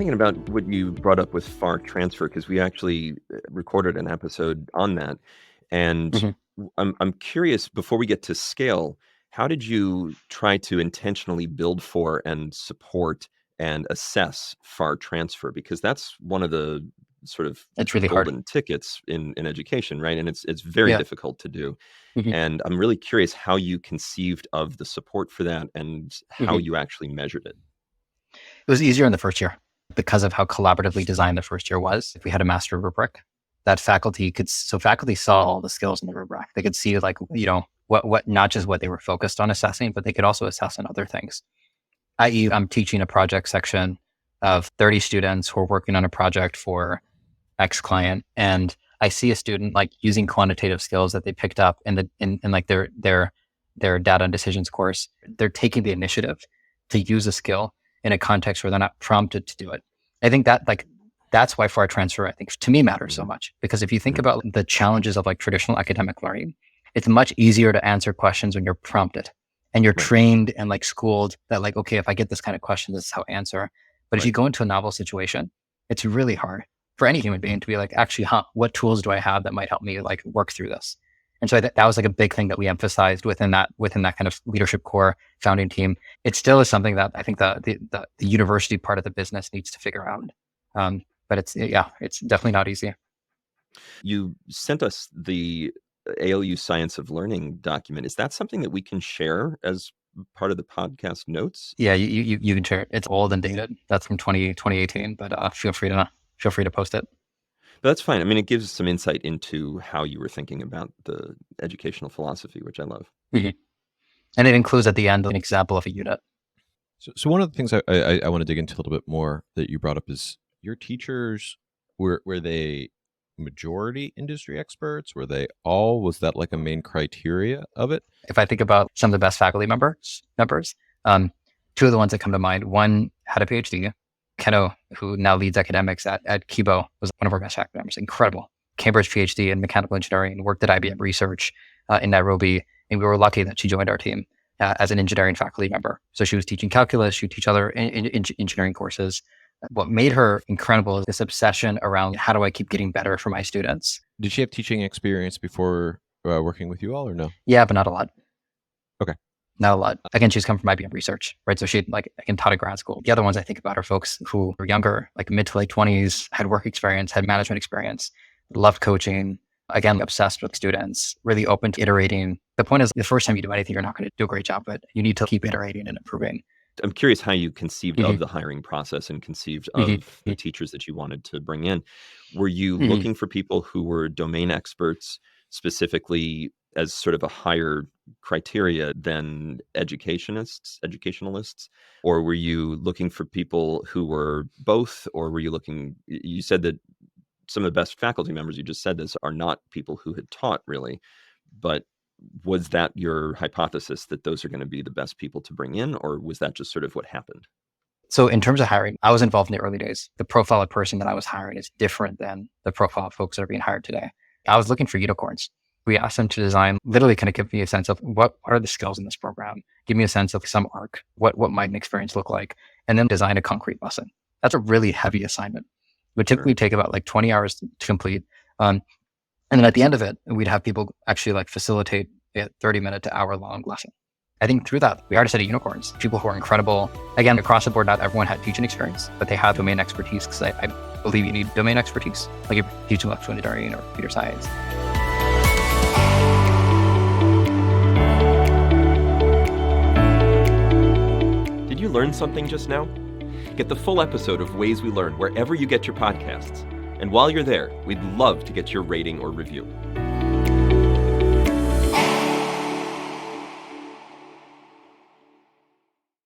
thinking about what you brought up with FAR transfer, because we actually recorded an episode on that. And Mhm. I'm curious, before we get to scale, how did you try to intentionally build for and support and assess FAR transfer? Because that's one of the sort of It's really hard. golden tickets in education, right? And it's very Yeah. difficult to do. Mhm. And I'm really curious how you conceived of the support for that and how Mhm. you actually measured it. It was easier in the first year because of how collaboratively designed the first year was. If we had a master rubric, that faculty saw all the skills in the rubric. They could see what not just what they were focused on assessing, but they could also assess on other things. I.e., I'm teaching a project section of 30 students who are working on a project for X client, and I see a student like using quantitative skills that they picked up in like their data and decisions course. They're taking the initiative to use a skill in a context where they're not prompted to do it. I think that's why FAR transfer, I think, to me matters so much, because if you think about the challenges of like traditional academic learning, it's much easier to answer questions when you're prompted and you're Right. trained and like schooled that like, okay, if I get this kind of question, this is how I answer. But if you Right. go into a novel situation, it's really hard for any human being to be like, actually, what tools do I have that might help me like work through this? And so that was like a big thing that we emphasized within that kind of leadership core founding team. It still is something that I think the university part of the business needs to figure out. But it's definitely not easy. You sent us the ALU Science of Learning document. Is that something that we can share as part of the podcast notes? Yeah, you can share it. It's old and dated. That's from 2018, but feel free to post it. But that's fine. I mean, it gives some insight into how you were thinking about the educational philosophy, which I love. Mm-hmm. And it includes at the end an example of a unit. So one of the things I want to dig into a little bit more that you brought up is your teachers, were they majority industry experts? Was that like a main criteria of it? If I think about some of the best faculty members, two of the ones that come to mind, one had a PhD. Keno, who now leads academics at Kibo, was one of our best faculty members. Incredible. Cambridge PhD in mechanical engineering, worked at IBM Research in Nairobi. And we were lucky that she joined our team as an engineering faculty member. So she was teaching calculus, she would teach other engineering courses. What made her incredible is this obsession around how do I keep getting better for my students. Did she have teaching experience before working with you all, or no? Yeah, but not a lot. Okay. Not a lot. Again, she's come from IBM Research, right? So she taught at grad school. The other ones I think about are folks who were younger, like mid to late 20s, had work experience, had management experience, loved coaching, again, obsessed with students, really open to iterating. The point is, the first time you do anything, you're not going to do a great job, but you need to keep iterating and improving. I'm curious how you conceived of the hiring process and conceived of the teachers that you wanted to bring in. Were you looking for people who were domain experts specifically as sort of a higher criteria than educationalists? Or were you looking for people who were both? Or were you looking, you said that some of the best faculty members, you just said this, are not people who had taught really, but was that your hypothesis that those are going to be the best people to bring in, or was that just sort of what happened? So in terms of hiring, I was involved in the early days. The profile of person that I was hiring is different than the profile of folks that are being hired today. I was looking for unicorns. We asked them to design, literally kind of give me a sense of what are the skills in this program? Give me a sense of some arc. What might an experience look like? And then design a concrete lesson. That's a really heavy assignment. It would typically take about like 20 hours to complete. And then at the end of it, we'd have people actually like facilitate a 30-minute to hour-long lesson. I think through that, we already set unicorns, people who are incredible. Again, across the board, not everyone had teaching experience, but they have domain expertise, because I believe you need domain expertise, like you're teaching electrical engineering or computer science. Did you learn something just now? Get the full episode of Ways We Learn wherever you get your podcasts. And while you're there, we'd love to get your rating or review.